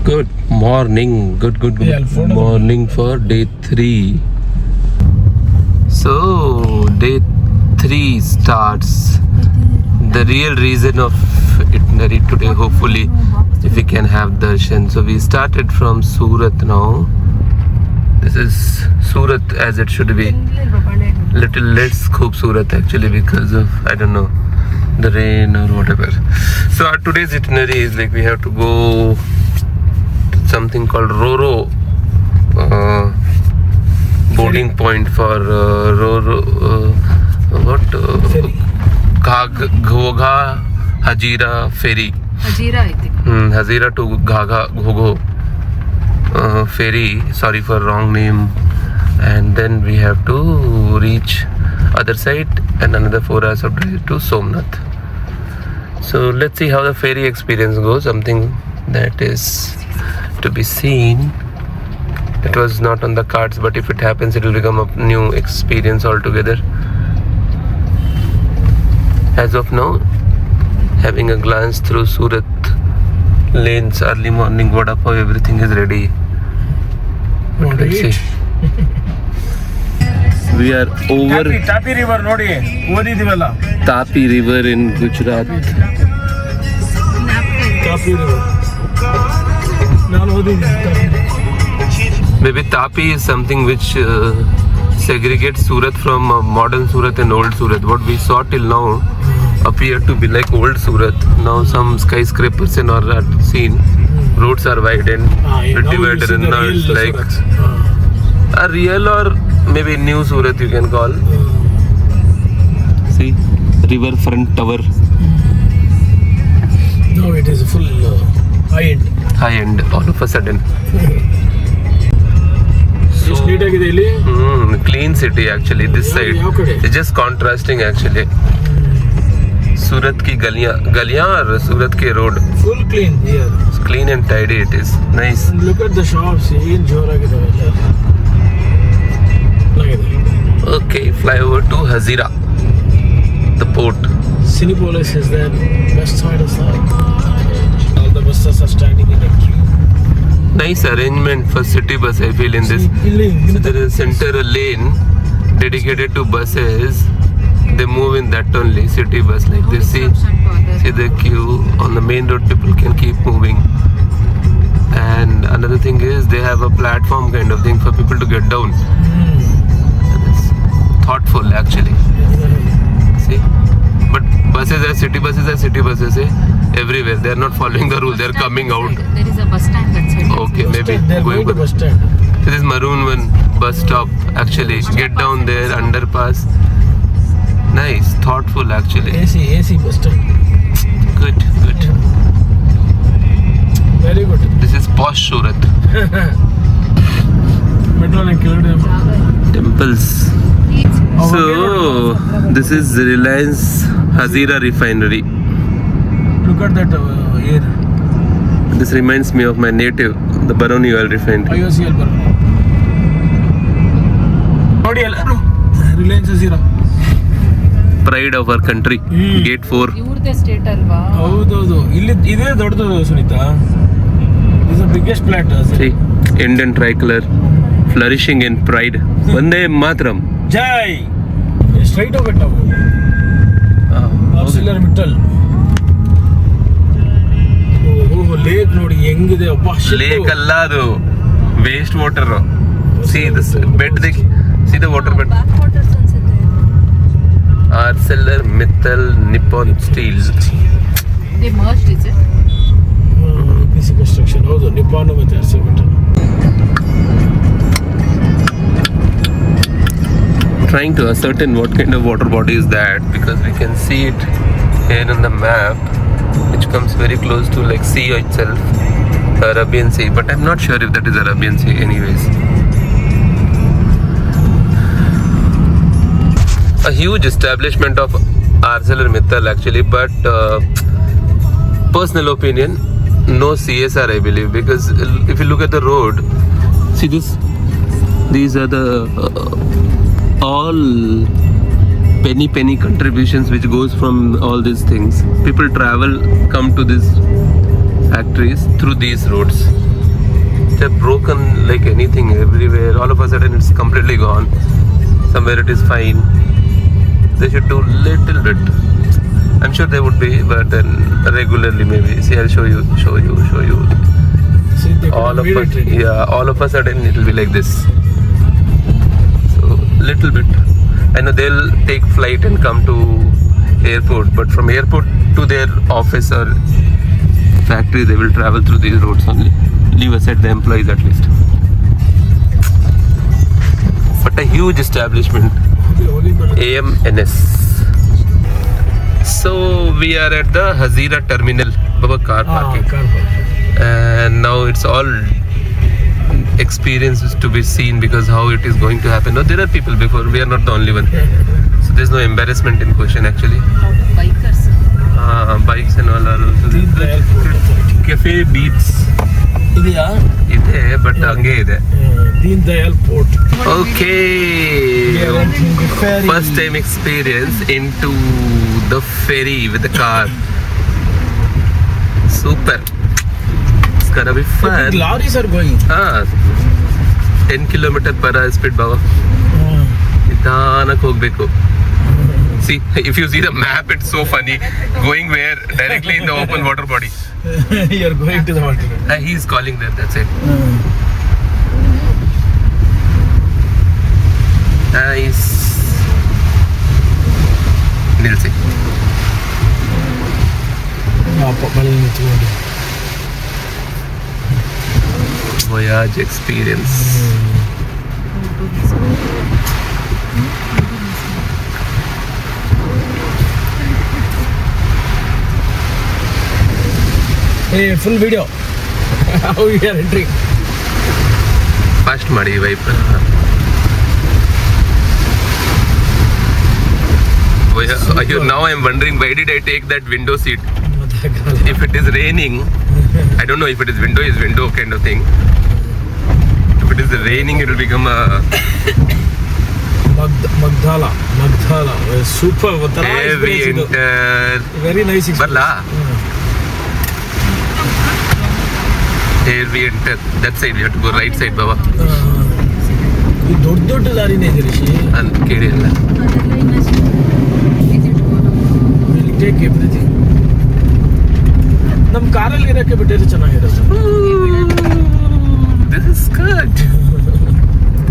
Good morning. Good morning for day 3. So day 3 starts. The real reason of itinerary today, hopefully, if we can have darshan. So we started from Surat now. This is Surat as it should be. Little less Khubsurat actually because of, I don't know, the rain or whatever. So our today's itinerary is like we have to go to something called Roro boarding point for Roro Ghogha Hazira ferry. Hazira, I think. Hazira to Ghogho ferry. Sorry for wrong name. And then we have to reach other side and another 4 hours of drive to Somnath. So let's see how the ferry experience goes. Something that is to be seen. It was not on the cards, but if it happens, it will become a new experience altogether. As of now, having a glance through Surat lanes, early morning, vada pav, everything is ready. But let's see. We are over Tapi river nodi odidivalla. Tapi river in Gujarat. Tapi river ನಾನು ಓದಿದ್ದೀನಿ. Maybe Tapi is something which segregates Surat from modern Surat and old Surat. What we saw till now appear to be like old Surat. Now some skyscrapers and all are seen. Roads are widened, the divider and now it's like a real or maybe new Surat you can call. See, riverfront tower. Now it is full high end all of a sudden. ಎಷ್ಟು ನೀಟಾಗಿದೆ ಇಲ್ಲಿ. Clean city actually this side. It's just contrasting actually. Surat ki galiyan or Surat ke road. Full clean here. It's clean and tidy it is. Nice. And look at the shops. ಏನು ಜೋರಾಗಿದಾವೆ. Okay, fly over to Hazira, the port. Cinepolis is there. West side is there. All the buses are standing in a queue. Nice arrangement for city bus I feel in this. So there is center lane dedicated to buses. They move in that only, city bus like this. See the queue on the main road, people can keep moving. And another thing is they have a platform kind of thing for people to get down. It's thoughtful actually. See, but buses are city buses everywhere. They are not following the rule. They are coming out. There is a bus stand that's it. Okay, maybe Going to bus stand. This is Maroon one bus stop actually. Get down there, underpass. Nice, thoughtful actually. AC bus stand. Good. Very good. This is posh Surat. Metro link Temples. So this is Reliance Hazira refinery. Look at that here. This reminds me of my native, the Baroni oil refinery. IOCL Baroni. ನೋಡಿ ಎಲ್ಲರೂ Reliance Hazira. Pride of our country. Gate 4. ಇವ್ರದೇ state ಅಲ್ವಾ? ಹೌದೌದು. ಇಲ್ಲಿ ಇದೇ ದೊಡ್ಡದು Sunita. This is the biggest plant. See, Indian tricolor flourishing in pride. Vande Mataram. Jai. Straight ಹೋಗ್ಬೇಕು ನಾವು. ಆರ್ಸಿಲರ್ ಮಿಟ್ಟಲ್. ಓಹೋ ಲೇಕ್ ನೋಡಿ ಹೆಂಗಿದೆ ಅಬ್ಬಾ. ಲೇಕ್ ಅಲ್ಲ ಅದು, waste water. See this bed, see the water bed. Arcelor Mittal Nippon Steel. They merged, is it? PC construction. ಹೌದು, Nippon ಮತ್ತೆ ಆರ್ಸಿಲರ್ ಮಿಟ್ಟಲ್. Trying to ascertain what kind of water body is that, because we can see it here on the map, which comes very close to like sea itself, Arabian Sea, but I'm not sure if that is Arabian Sea anyways. A huge establishment of ArcelorMittal actually, but personal opinion, no CSR I believe, because if you look at the road, see these are the all penny contributions which goes from all these things. People come to these factories through these roads. must have broken like anything everywhere. All of a sudden it's completely gone. Somewhere it is fine. They should do little bit. I'm sure they would be, but then regularly maybe. See, I'll show you. See, they All could of have made a, it. yeah, all of a sudden it will be like this. So little bit. I know they'll take flight and come to airport, but from airport to their office or factory, they will travel through these roads only. Leave aside the employees at least. But a huge establishment, AMNS. So we are at the Hazira terminal, Baba car parking. Car park. And now it's all experiences to be seen because how it is going to happen. No, there are people before, we are not the only one. So there's no embarrassment in question actually. Bikers. Bikes and all are also Deen there. Dayal Port Authority. Cafe Beats ಇದೆಯಾ? ಇದೆ but ಹಂಗೆ ಇದೆ. Deen Dayal Port. Okay, We are entering the ferry. first time experience into the ferry with the car. Super. It's gonna be The big fun. lorries are going. 10 km/h speed ಬಾವ. ನಿಧಾನಕ್ಕೆ ಹೋಗ್ಬೇಕು. See, if you see the map, it's so funny. Going where? Directly in the open water body. You are going to the water. He's calling there, that's it. Nice. ನಿಲ್ಸಿ. ಮಳೆ ನಿಂತ್ಕೊಂಡು. Voyage experience. Hey, full video. How we are entering. Fast ಮಾಡಿ wipe. Now I'm wondering why did I take that window seat? If it is raining, I don't know if it is window kind of thing. If it is raining, it will become a Magdala. Super. heavy enter. Very nice experience. Barla. Here we enter. That side we have to go right side, Baba. ಈ ದೊಡ್ಡ ದಾರಿನೇ ಇದೆ Rishi. And ಕೇಳಿ ಅಲ್ಲ. We'll take everything. ನಮ್ಮ ಕಾರಲ್ಲಿ ಇರಕ್ಕೆ ಬಿಟ್ಟಿದ್ರೆ ಚೆನ್ನಾಗಿರುತ್ತೆ. This is good.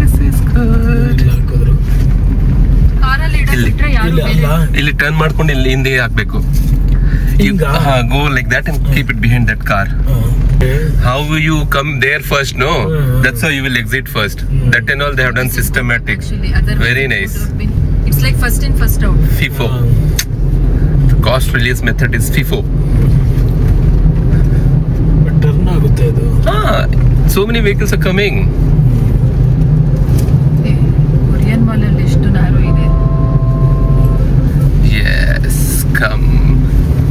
This is good. ಇಲ್ಲಿ ಹಾಕಿದ್ರು. ಕಾರಲ್ಲಿ ಇಡಬಿಟ್ರೆ ಯಾರು ಇಲ್ಲಿ ಬೇರೆ ಅಲ್ಲ. ಇಲ್ಲಿ ಟರ್ನ್ ಮಾಡ್ಕೊಂಡು ಇಲ್ಲಿ ಹಿಂದೆ ಹಾಕ್ಬೇಕು. ಹಿಂಗಾ? Go like that and keep it behind that car. How you come there first, no? That's how you will exit first. That and all they have done systematic. actually otherwise Very it nice. would have been- it's like first in first out. FIFO. The cost release method is FIFO. Turn ಆಗುತ್ತೆ ಅದು. So many vehicles are coming. Korean mall ಅಲ್ಲಿ ಎಷ್ಟು narrow ಇದೆ. Yes, come.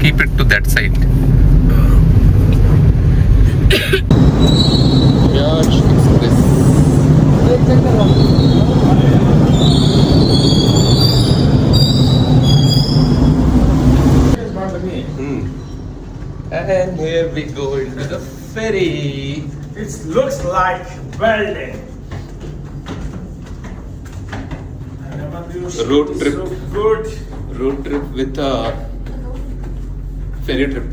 Keep it to that side. Voyage Express. And here we go into the ferry. It looks like building. Road trip. So good. Road trip with a ferry trip.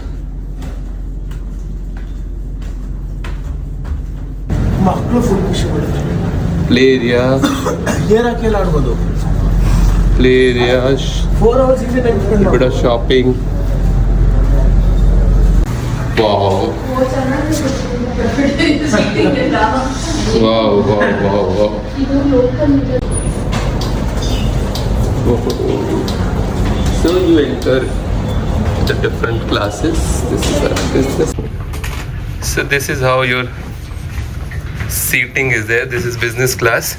ಮಕ್ಕಳು full ಖುಷಿ ಪಡ್ತಾರೆ. Play area. Air ಹಾಕೆಲ್ಲ ಆಡ್ಬೋದು. Play area. 4 hours ಇಲ್ಲಿ time spend Bit of shopping. Wow. Wow. So you enter the different classes. This is our business. So this is how your seating is there. This is business class.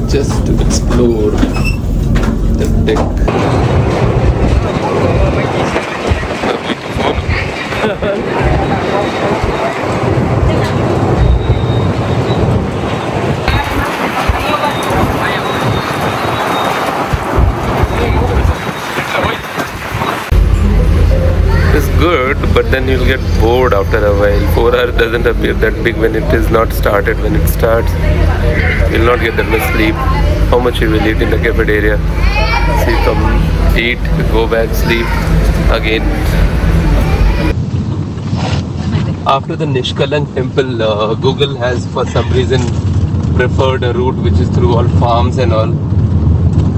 Just to explore. but then you'll get bored after a while. 4 hours doesn't appear that big when it is not started. When it starts, you'll not get that much sleep. How much you will eat in the cafeteria? See, come eat, go back, sleep again. After the Nishkalan temple, Google has for some reason preferred a route which is through all farms and all.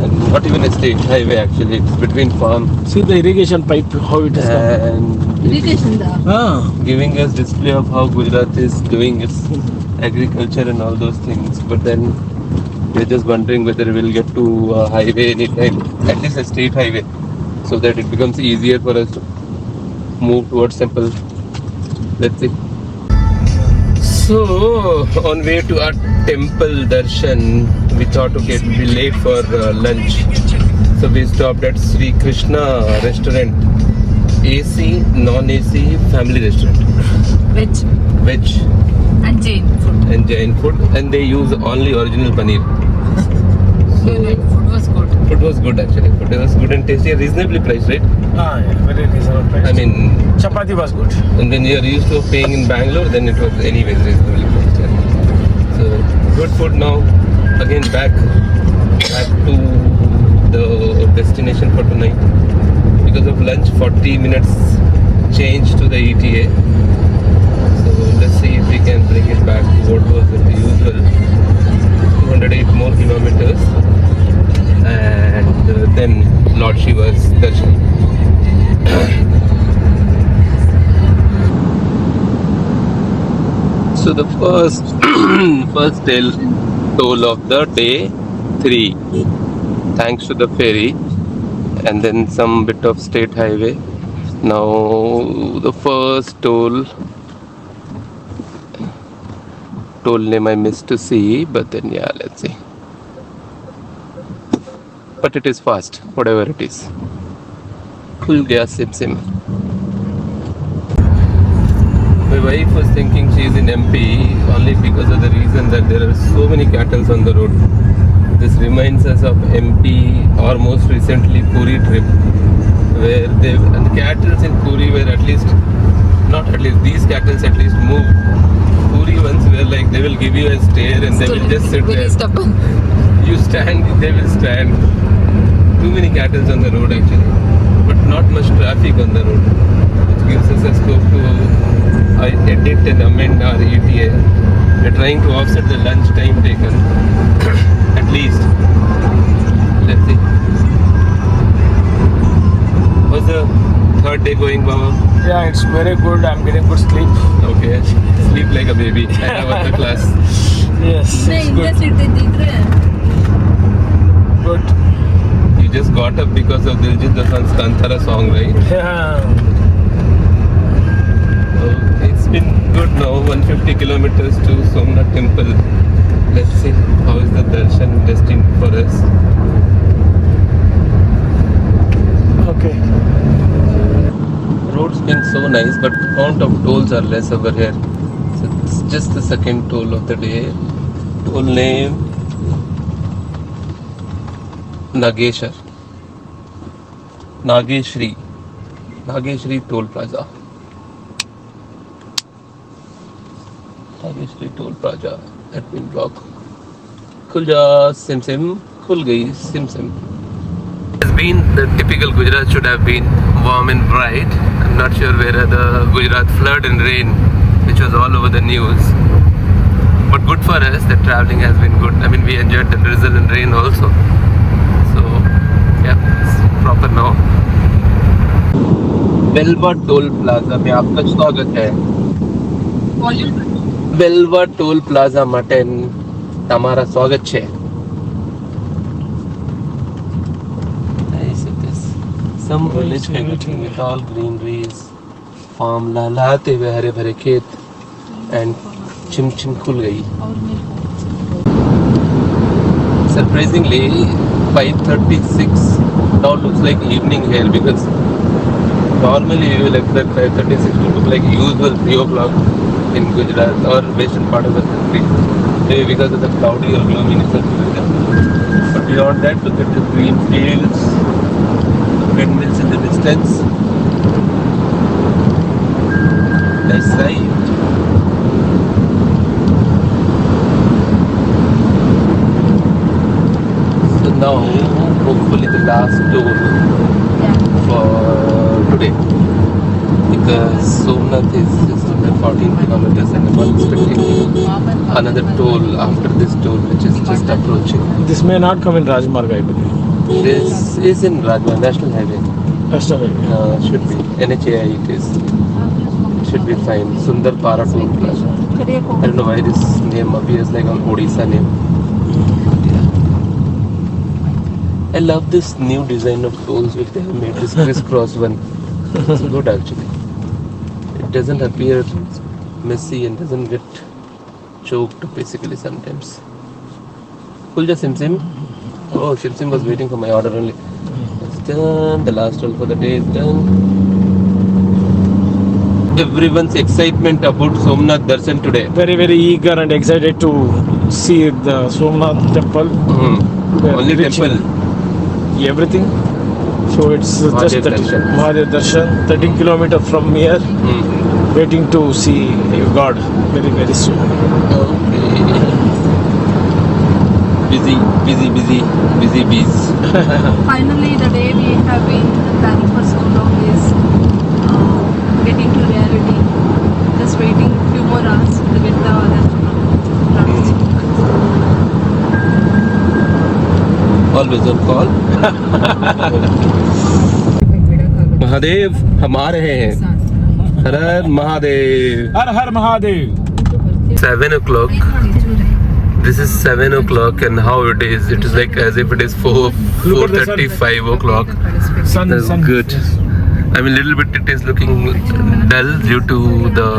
And not even a state highway actually, it's between farm See the irrigation pipe, how it is come. and giving us display of how Gujarat is doing its agriculture and all those things. But then we're just wondering whether we'll get to a highway anytime, at least a state highway, so that it becomes easier for us to move towards temple. Let's see. So on way to our temple darshan, we thought okay, it will be late for lunch. So we stopped at Sri Krishna restaurant, AC, non-AC, family restaurant, Veg veg and Jain food. and Jain food, and they use only original paneer. So Food was good. food was good actually. Food was good and tasty, reasonably priced, right? Yeah, very reasonable price. I mean, Chapati was good. and when you are used to paying in Bangalore, then it was anyways reasonably priced. Yeah. So good food now. Again back to the destination for tonight. Because of lunch, 40 minutes change to the ETA. So let's see if we can bring it back to what was the usual 208 more kilometers, and then Lord Shiva's darshan. So the first toll of the day 3, thanks to the ferry, and then some bit of state highway. Now the first toll name I missed to see, but then yeah, let's see. But it is fast, whatever it is. Khul gaya sim. My wife was thinking she is in MP only because of the reason that there are so many cattle on the road. This reminds us of MP or most recently Puri trip, where and the cattle in Puri were these cattle at least move. Puri ones were like they will give you a stare and they will just sit Very there. stubborn. You stand, they will stand. Too many cattle on the road actually, but not much traffic on the road, which gives us a scope to edit and amend our ETA. We're trying to offset the lunch time taken, at least. Let's see. How's the third day going, Baba? Yeah, it's very good. I'm getting good sleep. Okay, sleep like a baby. I have other class. Yes, it's good. Good. You just got up because of Diljit Dosanjh's Kantara song, right? Yeah. It's been good now, 150 kilometers to Somnath temple. Let's see how is the darshan destined for us. Okay. Road's been so nice, but count of tolls are less over here. So it's just the second toll of the day. Toll name Nageshri Toll Plaza. Nageshri Toll Plaza, admin block. Khul ja sim sim, khul gayi sim sim. Has been the typical Gujarat should have been warm and bright. I'm not sure where the Gujarat flood and rain, which was all over the news. But good for us, the traveling has been good. I mean, we enjoyed the drizzle and rain also. So, yeah, it's proper now. Belwa toll plaza में आपका स्वागत है. Belwa toll plaza માટે તમારા સ્વાગત છે. Nice it is. Some village connecting with all greeneries, farm लहलहाते हुए हरे भरे खेत, and chim chim खुल गई. Surprisingly, 5:36 now looks like evening here, because normally you will expect 5:36 to look like usual 3 o'clock in Gujarat or western part of the country, maybe because of the cloudy or gloominess of the weather. But beyond that, look at the green fields, the windmills in the distance. Nice ride. So now, hopefully the last tour for today. Because Somnath is just under 14 kilometers and I'm expecting another toll after this toll which is just approaching. This may not come in Rajmarg, I believe. This is in Rajma National Highway. That's all right. Should be. NHAI it is. Should be fine. Sundar Para Toll Plaza. I don't know why this name appears like an Odisha name. I love this new design of tolls which they have made, this crisscross one. It's good actually. It doesn't appear messy and doesn't get choked basically sometimes. Pulja Sim Sim. Oh, Sim Sim was waiting for my order only. It's done. The last toll for the day is done. Everyone's excitement about Somnath Darshan today. Very, very eager and excited to see the Somnath temple. Only Reaching temple. Everything. So it's Mahadev just 30, Darshan. Mahadev Darshan, 13 kilometers from here, waiting to see God very, very soon. Okay. Busy bees. Finally, the day we have been planning for so long is getting to reality. Just waiting few more hours to get the Always on call. Mahadev हम आ रहे हैं. हर हर Mahadev. Har Har Mahadev. 7 o'clock. This is 7 o'clock and how it is. It is like as if it is 4:30, 5 o'clock. That's good. I mean, little bit it is looking dull due to the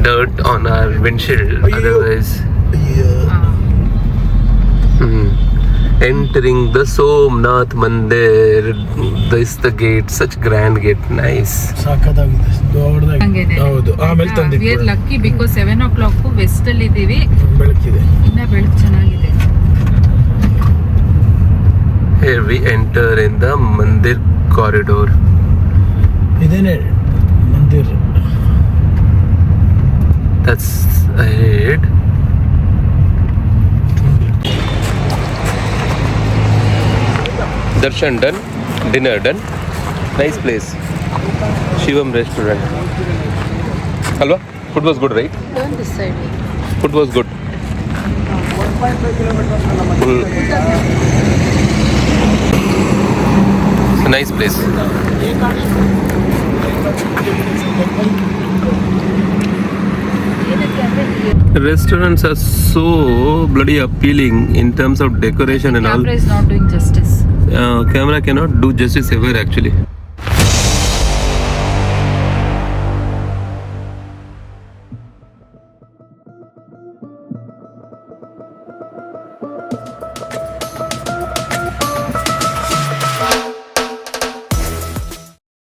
dirt on our windshield. Otherwise, entering the Somnath Mandir. This is the gate. Such grand gate. Nice. ಸಾಕತ್ತಾಗಿದೆ ದೊಡ್ಡದಾಗಿ ಹೌದು ಆಮೇಲೆ V ತಂದಿದ್ದು R lucky because 7 o'clock West ಅಲ್ಲಿ ಇದೀವಿ. ಬೆಳಕಿದೆ ಇನ್ನ ಬೆಳಕು ಚೆನ್ನಾಗಿದೆ. Here we enter in the Mandir corridor. ಇದೇನೆ ಮಂದಿರ್ That's ahead. Darshan done, dinner done. Nice place. Shivam restaurant. Halwa? Food was good, right? Turn this side. Food was good. It's a nice place. Restaurants are so bloody appealing in terms of decoration and all. Camera is not doing justice. Camera cannot do justice ever actually.